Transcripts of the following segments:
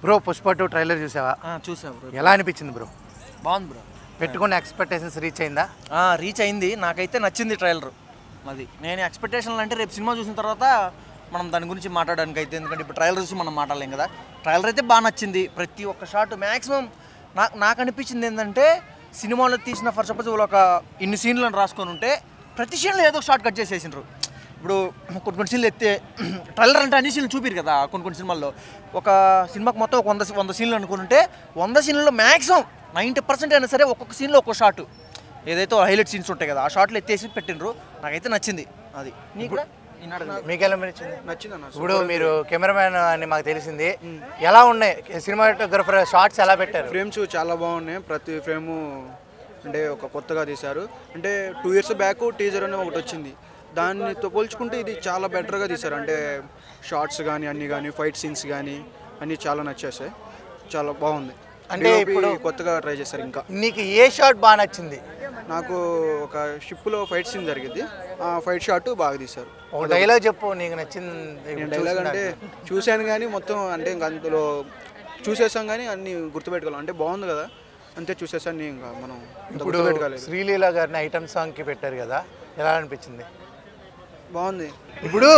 Bro Pushpa 2 trailer చూసావా? చూసా bro. ఎలా అనిపించింది బ్రో? బాగుంది బ్రో. పెట్టుకున్న ఎక్స్పెక్టేషన్స్ రీచ్ అయిందా? రీచ్ అయింది. నాకైతే నచ్చింది ట్రైలర్. అది నేను ఎక్స్పెక్టేషన్లు అంటే రేపు సినిమా చూసిన తర్వాత మనం దాని గురించి మాట్లాడడానికి అయితే, ఎందుకంటే ఇప్పుడు ట్రైలర్ చూసి మనం మాట్లాడలేం కదా. ట్రైలర్ అయితే బాగా నచ్చింది. ప్రతి ఒక్క షాట్ మ్యాక్సిమం నాకు అనిపించింది ఏంటంటే, సినిమాలో తీసిన ఫర్ సపోజ్ వాళ్ళు ఒక ఇన్ని సీన్లను రాసుకొని ఉంటే ప్రతి సీన్లో ఏదో ఒక షార్ట్ కట్ చేసేసిండ్రు. ఇప్పుడు కొన్ని సీన్లు ఎత్తే ట్రైలర్ అంటే అన్ని సీన్లు చూపిరు కదా. కొన్ని సినిమాల్లో ఒక సినిమాకి మొత్తం ఒక 100 సీన్లు అనుకుని ఉంటే 100 సీన్లలో మ్యాక్సిమం 90% అయినా సరే ఒక్కొక్క సీన్లో ఒక్కొక్క షాట్ ఏదైతే హైలైట్ సీన్స్ ఉంటాయి కదా, ఆ షాట్లు ఎత్తేసి పెట్టినరు. నాకైతే నచ్చింది. అది నీకు మీకు ఎలా నచ్చింది అన్న? ఇప్పుడు మీరు కెమెరామ్యాన్ అని మాకు తెలిసింది, ఎలా ఉన్నాయి సినిమాటోగ్రఫర్ షార్ట్స్ ఎలా పెట్టారు? ఫ్రేమ్స్ చాలా బాగున్నాయి. ప్రతి ఫ్రేము అంటే ఒక కొత్తగా తీశారు. అంటే 2 years బ్యాక్ టీజర్ అని ఒకటి వచ్చింది, దానితో పోల్చుకుంటే ఇది చాలా బెటర్గా తీశారు. అంటే షార్ట్స్ కానీ అన్నీ కానీ ఫైట్ సీన్స్ కానీ అన్నీ చాలా నచ్చేసాయి. చాలా బాగుంది. అంటే ఇప్పుడు కొత్తగా ట్రై చేశారు. ఇంకా నీకు ఏ షాట్ బాగా నచ్చింది? నాకు ఒక షిప్లో ఫైట్ సీన్ జరిగింది, ఆ ఫైట్ షాట్ బాగా తీశారు. ఒక డైలాగ్ చెప్పు నీకు నచ్చింది. డైలాగ్ అంటే చూశాను కానీ మొత్తం అంటే ఇంకా అందులో చూసేసాం కానీ అన్నీ గుర్తుపెట్టుకోవాలి. అంటే బాగుంది కదా అంతే చూసేసాను. ఇంకా మనం ఇప్పుడు శ్రీలీల గారిని ఐటమ్ సాంగ్కి పెట్టారు కదా, ఎలా అనిపించింది? బాగుంది. ఇప్పుడు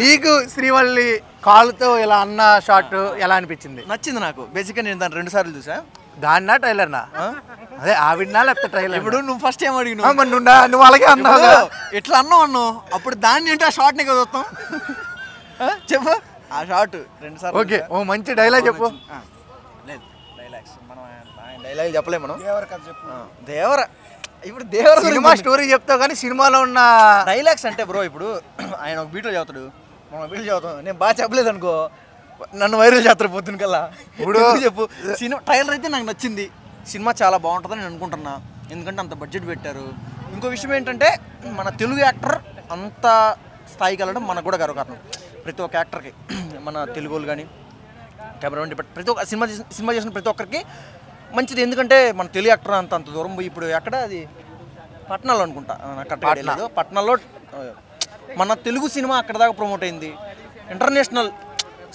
నీకు శ్రీవల్లి కాలుతో ఇలా అన్న షాట్ ఎలా అనిపించింది? నచ్చింది నాకు. బేసిక్గా నేను దాన్ని 2 సార్లు చూసా. దాన్నా ట్రైలర్నా? అదే ఆవిడనా లేకపోతే ట్రైలర్? ఇప్పుడు నువ్వు ఫస్ట్ ఏం అడిగినావు? నువ్వు అలాగే అన్నావు. ఎట్లా అన్నావు అప్పుడు దాన్ని ఏంటి ఆ షార్ట్ని కదా వస్తాం. చెప్పు ఆ షార్ట్ 2 సార్లు. ఓకే, ఓ మంచి డైలాగ్ చెప్పు. లేదు డైలాగ్స్ మనం డైలాగ్ చెప్పలేము మనం. దేవర ఇప్పుడు దేవర సినిమా స్టోరీ చెప్తావు కానీ సినిమాలో ఉన్న డైలాగ్స్ అంటే బ్రో, ఇప్పుడు ఆయన ఒక బీట్లో చదువుతాడు, మనం బీట్లో చదువుతాం. నేను బాగా చెప్పలేదు అనుకో, నన్ను వైరల్ చేస్తారు పొద్దున కల్లా. ఇప్పుడు చెప్పు. సినిమా ట్రైలర్ అయితే నాకు నచ్చింది. సినిమా చాలా బాగుంటుందని నేను అనుకుంటున్నా, ఎందుకంటే అంత బడ్జెట్ పెట్టారు. ఇంకో విషయం ఏంటంటే, మన తెలుగు యాక్టర్ అంత స్థాయికి వెళ్ళడం మనకు కూడా గర్వకారణం. ప్రతి ఒక్క యాక్టర్కి, మన తెలుగు వాళ్ళు కానీ కెమెరామెన్ ప్రతి ఒక్క సినిమా చేసిన ప్రతి ఒక్కరికి మంచిది. ఎందుకంటే మన తెలుగు యాక్టర్ అంత దూరం పోయి ఇప్పుడు ఎక్కడ అది పట్నాలో అనుకుంటా, నాకు కరెక్ట్గా లేదు, పట్నాలో మన తెలుగు సినిమా అక్కడ దాకా ప్రమోట్ అయింది, ఇంటర్నేషనల్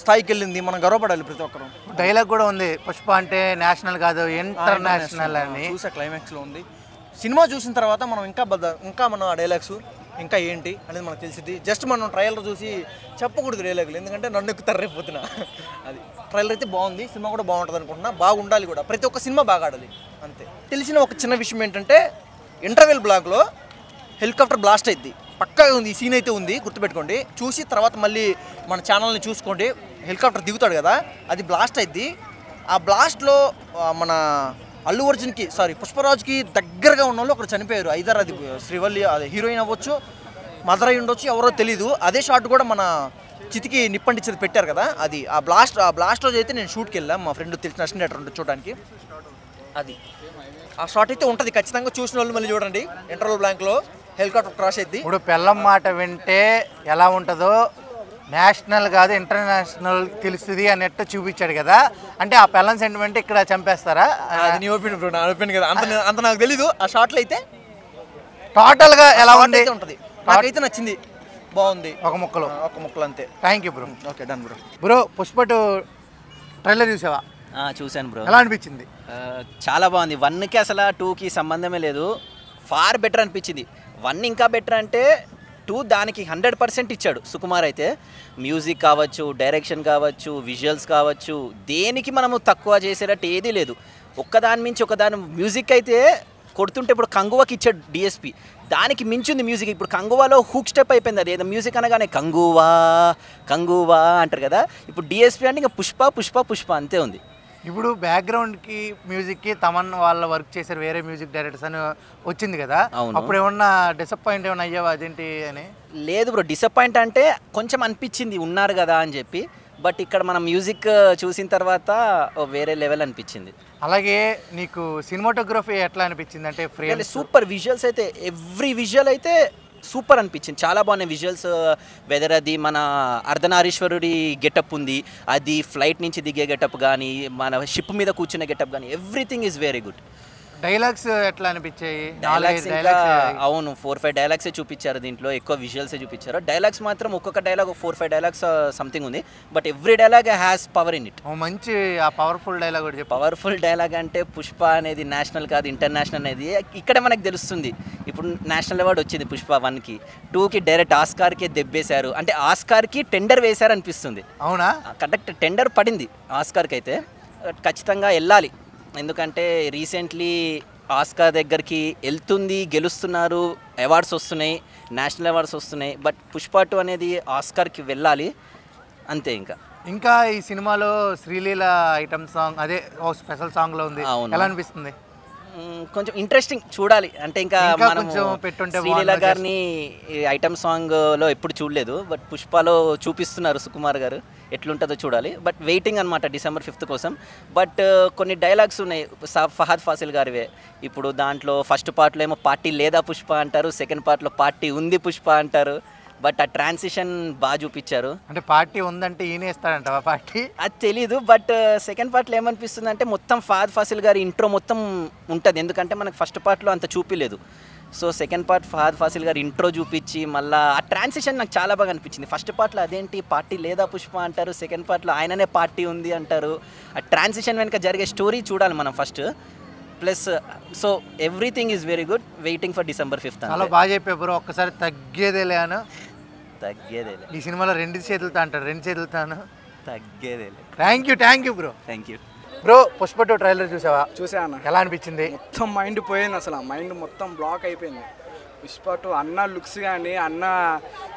స్థాయికి వెళ్ళింది. మనం గర్వపడాలి ప్రతి ఒక్కరు. డైలాగ్ కూడా ఉంది, పుష్ప అంటే నేషనల్ కాదు ఇంటర్నేషనల్ అని. చూసా, క్లైమాక్స్లో ఉంది. సినిమా చూసిన తర్వాత మనం ఇంకా మనం ఆ డైలాగ్స్ ఇంకా ఏంటి అనేది మనకు తెలిసింది. జస్ట్ మనం ట్రైలర్ చూసి చెప్పకూడదు డైలాగులు, ఎందుకంటే నన్ను ఎక్కుతారు రేపుతున్నా. అది ట్రైలర్ అయితే బాగుంది, సినిమా కూడా బాగుంటుంది అనుకుంటున్నా. బాగుండాలి కూడా, ప్రతి ఒక్క సినిమా బాగా ఆడాలి అంతే. తెలిసిన ఒక చిన్న విషయం ఏంటంటే, ఇంటర్వెల్ బ్లాగ్లో హెలికాప్టర్ బ్లాస్ట్ అయింది, పక్కా ఉంది. ఈ సీన్ అయితే ఉంది, గుర్తుపెట్టుకోండి. చూసి తర్వాత మళ్ళీ మన ఛానల్ని చూసుకోండి. హెలికాప్టర్ దిగుతాడు కదా, అది బ్లాస్ట్ అయింది. ఆ బ్లాస్ట్లో మన అల్లు అర్జున్కి పుష్పరాజ్కి దగ్గరగా ఉన్న వాళ్ళు ఒకరు చనిపోయారు. ఐదర్ అది శ్రీవల్లి, అది హీరోయిన్ అవ్వచ్చు, మదర్ అయి ఉండొచ్చు, ఎవరో తెలీదు. అదే షాట్ కూడా మన చితికి నిప్పంటించేది పెట్టారు కదా, అది ఆ బ్లాస్ట్ రోజు అయితే నేను షూట్కి వెళ్ళాం. మా ఫ్రెండ్ తెలిసిన అసిస్టెంట్ డైరెక్టర్ ఉంటే చూడడానికి. అది ఆ షాట్ అయితే ఉంటుంది, ఖచ్చితంగా చూసిన వాళ్ళు మళ్ళీ చూడండి. ఇంటర్వల్ బ్లాంక్లో హెలికాప్టర్ క్రాష్ అయింది. ఇప్పుడు పెళ్ళం మాట వింటే ఎలా ఉంటుందో, నేషనల్ కాదు ఇంటర్నేషనల్ తెలుస్తుంది అన్నట్టు చూపించాడు కదా. అంటే ఆ పెళ్ళం సెంటిమెంట్ ఇక్కడ చంపేస్తారా? అది నీ ఒపీనియన్ బ్రో, నా ఒపీనియన్ కదా. అంత నాకు తెలీదు. ఆ షాట్లో అయితే టోటల్గా ఎలా ఉంది ఉంటుంది, నాకైతే నచ్చింది, బాగుంది. ఒక ముక్కలు అంతే. Thank you bro. Okay done bro. Bro Pushpa 2 trailer చూసావా? చూశాను బ్రో. ఎలా అనిపించింది? చాలా బాగుంది. 1కి అసలు 2కి సంబంధమే లేదు, ఫార్ బెటర్ అనిపించింది. 1 ఇంకా బెటర్ అంటే 2 దానికి 100% ఇచ్చాడు సుకుమార్. అయితే మ్యూజిక్ కావచ్చు, డైరెక్షన్ కావచ్చు, విజువల్స్ కావచ్చు, దేనికి మనము తక్కువ చేసేటట్టు ఏదీ లేదు. ఒక్కదాని మించి ఒకదాని. మ్యూజిక్ అయితే కొడుతుంటే ఇప్పుడు కంగువాకి ఇచ్చాడు డిఎస్పి, దానికి మించింది మ్యూజిక్. ఇప్పుడు కంగువాలో హుక్ స్టెప్ అయిపోయింది. అది ఏదో మ్యూజిక్ అనగానే కంగువా కంగువా అంటారు కదా, ఇప్పుడు డిఎస్పి అంటే ఇంకా పుష్ప పుష్ప పుష్ప అంతే ఉంది. ఇప్పుడు బ్యాక్గ్రౌండ్కి మ్యూజిక్కి తమన్ వాళ్ళ వర్క్ చేశారు, వేరే మ్యూజిక్ డైరెక్టర్స్ అని వచ్చింది కదా. అప్పుడు ఏమన్నా డిసప్పాయింట్ ఏమన్నా అయ్యావా అదేంటి అని? లేదు బ్రో, డిసప్పాయింట్ అంటే కొంచెం అనిపించింది ఉన్నారు కదా అని చెప్పి. బట్ ఇక్కడ మనం మ్యూజిక్ చూసిన తర్వాత వేరే లెవెల్ అనిపించింది. అలాగే నీకు సినిమాటోగ్రఫీ ఎట్లా అనిపించింది? అంటే ఫ్రేమ్ సూపర్, విజువల్స్ అయితే ఎవ్రీ విజువల్ అయితే సూపర్ అనిపించింది, చాలా బాగున్నాయి విజువల్స్. వెదర్ అది మన అర్ధనారీశ్వరుడి గెటప్ ఉంది, అది ఫ్లైట్ నుంచి దిగే గెటప్ కానీ, మన షిప్ మీద కూర్చునే గెటప్ కానీ, everything is very good. Dialogues ఎట్లా అనిపించాయి? డైలాగ్స్ ఇంకా అవును 4-5 డైలాగ్సే చూపించారు దీంట్లో, ఎక్కువ విజువల్సే చూపించారు. డైలాగ్స్ మాత్రం ఒక్కొక్క డైలాగ్ 4-5 డైలాగ్స్ సంథింగ్ ఉంది, but every dialogue has power in it. మంచి ఆ పవర్ఫుల్ డైలాగ్ కూడా చెప్పు. పవర్ఫుల్ డైలాగ్ అంటే పుష్ప అనేది నేషనల్ కాదు ఇంటర్నేషనల్ అనేది ఇక్కడ మనకు తెలుస్తుంది. ఇప్పుడు నేషనల్ అవార్డు వచ్చింది పుష్ప 1కి, 2కి డైరెక్ట్ ఆస్కార్కే దెబ్బేశారు, అంటే ఆస్కార్కి టెండర్ వేశారు అనిపిస్తుంది. అవునా? కరెక్ట్ టెండర్ పడింది ఆస్కార్కి అయితే, ఖచ్చితంగా వెళ్ళాలి. ఎందుకంటే రీసెంట్లీ ఆస్కార్ దగ్గరికి వెళ్తుంది, గెలుస్తున్నారు, అవార్డ్స్ వస్తున్నాయి, నేషనల్ అవార్డ్స్ వస్తున్నాయి, బట్ పుష్ప 2 అనేది ఆస్కార్కి వెళ్ళాలి అంతే. ఇంకా ఈ సినిమాలో శ్రీలీల ఐటమ్ సాంగ్ అదే ఓ స్పెషల్ సాంగ్లో ఉంది, ఎలా అనిపిస్తుంది? కొంచెం ఇంట్రెస్టింగ్ చూడాలి. అంటే ఇంకా మనం శ్రీలీల గారిని ఐటమ్ సాంగ్లో ఎప్పుడు చూడలేదు, బట్ పుష్పలో చూపిస్తున్నారు సుకుమార్ గారు, ఎట్లుంటుందో చూడాలి. బట్ వెయిటింగ్ అనమాట December 5th కోసం. బట్ కొన్ని డైలాగ్స్ ఉన్నాయి ఫహద్ ఫాసిల్ గారివే. ఇప్పుడు దాంట్లో ఫస్ట్ పార్ట్లో ఏమో పార్టీ లేదా పుష్ప అంటారు, సెకండ్ పార్ట్లో పార్టీ ఉంది పుష్ప అంటారు, బట్ ఆ ట్రాన్సిషన్ బాగా చూపించారు. అంటే పార్టీ ఉందంటే ఈయన ఇస్తాడంట పార్టీ, అది తెలీదు. బట్ సెకండ్ పార్ట్లో ఏమనిపిస్తుంది అంటే మొత్తం ఫహద్ ఫాసిల్ గారి ఇంట్రో మొత్తం ఉంటుంది, ఎందుకంటే మనకు ఫస్ట్ పార్ట్లో అంత చూపిలేదు. So second part Fahadh Faasil garu intro చూపించి మళ్ళీ ఆ ట్రాన్సిషన్ నాకు చాలా బాగా అనిపించింది. ఫస్ట్ పార్ట్లో అదేంటి పార్టీ లేదా పుష్ప అంటారు, సెకండ్ పార్ట్లో ఆయననే పార్టీ ఉంది అంటారు. ఆ ట్రాన్సిషన్ వెనుక జరిగే స్టోరీ చూడాలి మనం first. Plus so everything is very good, waiting for December 5th. చాలా బాగా చెప్పే బ్రో. ఒక్కసారి తగ్గేదేలే అను. తగ్గేదేలే ఈ సినిమాలో 2 చేతులతో అంటారు, 2 చేతులతాను తగ్గేదేలే. Thank you bro. Thank you bro. Pushpa 2 trailer చూసావా? చూసాను. ఎలా అనిపించింది? మొత్తం మైండ్ పోయింది, అసలు మైండ్ మొత్తం బ్లాక్ అయిపోయింది. పుష్ప 2 అన్న లుక్స్ కానీ, అన్న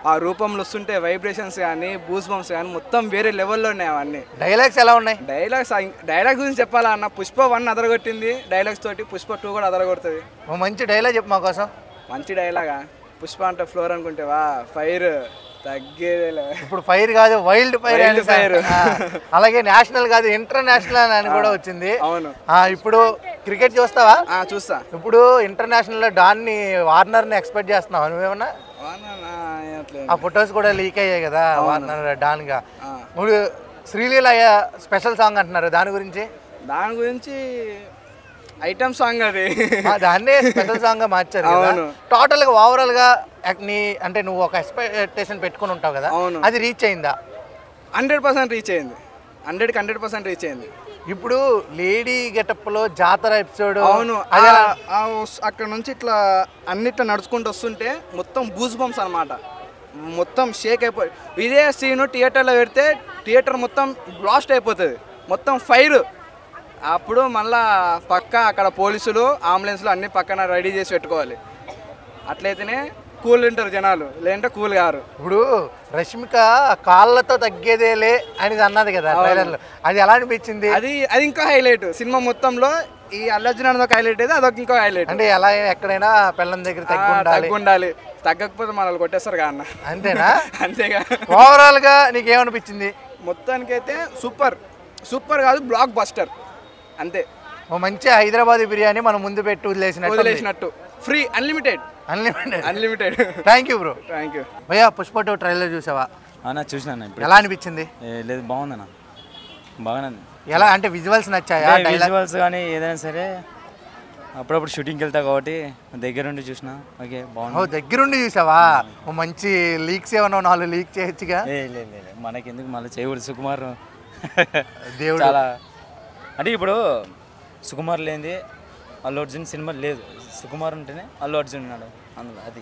ఆ రూపంలో వస్తుంటే వైబ్రేషన్స్ కానీ, బూస్ బంప్స్ కానీ మొత్తం వేరే లెవెల్లో ఉన్నాయి అవన్నీ. డైలాగ్స్ ఎలా ఉన్నాయి? డైలాగ్స్ గురించి చెప్పాలా అన్న? పుష్ప 1 అదరగొట్టింది డైలాగ్స్ తోటి, పుష్ప 2 కూడా అదరగొడుతుంది. ఓ మంచి డైలాగ్ చెప్పు మా కోసం. మంచి డైలాగా? పుష్ప అంటే ఫ్లోర్ అనుకుంటేవా, ఫైర్ తగ్గేదేలే. ఇప్పుడు ఫైర్ కాదు, వైల్డ్ ఫైర్. అలాగే నేషనల్ కాదు ఇంటర్నేషనల్ అని కూడా వచ్చింది. అవును. ఇప్పుడు క్రికెట్ చూస్తావా? చూస్తా. ఇప్పుడు ఇంటర్నేషనల్ లో డాన్ని వార్నర్ ని ఎక్స్పెక్ట్ చేస్తున్నావు నువ్వేమన్నా? ఆ ఫొటోస్ కూడా లీక్ అయ్యాయి కదా వార్నర్ డాన్ గా. ఇప్పుడు శ్రీలీల స్పెషల్ సాంగ్ అంటున్నారు, దాని గురించి ఐటమ్ సాంగ్ అది, దాన్నే స్పెషల్ సాంగ్ గా మార్చారు. టోటల్ గా ఓవరాల్ గా నీ అంటే నువ్వు ఒక ఎక్స్పెక్టేషన్ పెట్టుకుని ఉంటావు కదా, అది రీచ్ అయిందా? 100% రీచ్ అయింది. 100% రీచ్ అయింది. ఇప్పుడు లేడీ గెటప్ లో జాతర ఎపిసోడ్, అవును, అక్కడ నుంచి ఇట్లా అన్నిట్లా నడుచుకుంటూ వస్తుంటే మొత్తం గూస్ బంప్స్ అనమాట, మొత్తం షేక్ అయిపోయి. ఇదే సీను థియేటర్లో పెడితే థియేటర్ మొత్తం బ్లాస్ట్ అయిపోతుంది, మొత్తం ఫైర్. అప్పుడు మళ్ళా పక్క అక్కడ పోలీసులు అంబులెన్స్లు అన్ని పక్కన రెడీ చేసి పెట్టుకోవాలి, అట్లయితేనే కూల్ ఉంటారు జనాలు, లేదంటే కూల్ గారు. ఇప్పుడు రష్మిక కాళ్ళతో తగ్గేదేలే అనేది అన్నది కదా ట్రైలర్లో, అది ఎలా అనిపించింది? అది ఇంకా హైలైట్ సినిమా మొత్తంలో. ఈ అల్లు అర్జున్ అదొక హైలైట్ అయితే అదొక ఇంకో హైలైట్. అంటే ఎలా ఎక్కడైనా పిల్లల దగ్గర తగ్గుండాలి, తగ్గకపోతే మనల్ని కొట్టేస్తారు కదా అన్న. అంతేనా? అంతేగా. ఓవరాల్ గా నీకేమనిపించింది? మొత్తానికైతే సూపర్ కాదు, బ్లాక్ బస్టర్ అంతే. ఓ మంచి హైదరాబాద్ బిర్యానీ మనం ముందు పెట్టి వదిలేసినట్టు, free, unlimited. Thank you bro. Thank you భయ్యా. పుష్ప 2 ట్రైలర్ చూసావా? చూసినా. ఎలా అనిపించింది? లేదు, బాగుందన్న, బాగానే. ఎలా అంటే విజువల్స్ నచ్చాయా? విజువల్స్ కానీ ఏదైనా సరే అప్పుడప్పుడు షూటింగ్కి వెళ్తా కాబట్టి దగ్గరుండి చూసిన. ఓకే, బాగుంది. ఓ దగ్గరుండి చూసావా? ఓ మంచి లీక్స్ ఏమన్నా 4 లీక్ చేయొచ్చుగా. లేదు, మనకెందుకు మళ్ళీ చేయకూడదు. సుకుమార్ దేవుడు చాలా, అంటే ఇప్పుడు సుకుమార్ లేనిది అల్లు అర్జున్ సినిమా లేదు, సుకుమార్ ఉంటేనే అల్లు అర్జున్ ఉన్నాడు అందులో. అది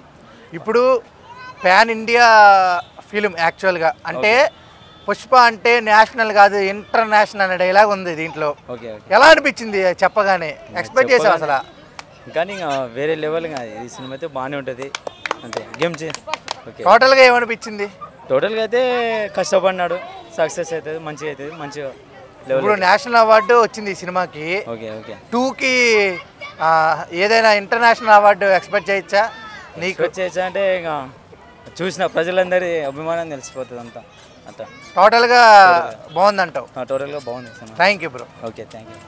ఇప్పుడు పాన్ ఇండియా ఫిలిం యాక్చువల్గా, అంటే పుష్ప అంటే నేషనల్ కాదు ఇంటర్నేషనల్ అనే డైలాగ్ ఉంది దీంట్లో. ఓకే, ఎలా అనిపించింది చెప్పగానే? ఎక్స్పెక్ట్ చేసావు అసలు? కానీ ఇంకా వేరే లెవెల్ ఈ సినిమా అయితే బాగానే ఉంటుంది అంతే. Game okay. టోటల్గా ఏమనిపించింది? టోటల్గా అయితే కష్టపడినాడు, సక్సెస్ అవుతుంది, మంచిగా అవుతుంది, మంచిగా. ఇప్పుడు నేషనల్ అవార్డు వచ్చింది ఈ సినిమాకి. ఓకే 2కి ఏదైనా ఇంటర్నేషనల్ అవార్డు ఎక్స్పెక్ట్ చేయొచ్చా? నీకు చేయొచ్చా అంటే ఇంకా చూసిన ప్రజలందరి అభిమానం తెలిసిపోతుంది అంతా. టోటల్గా బాగుందంటావు? టోటల్గా బాగుంది. Thank you bro. Okay, thank you.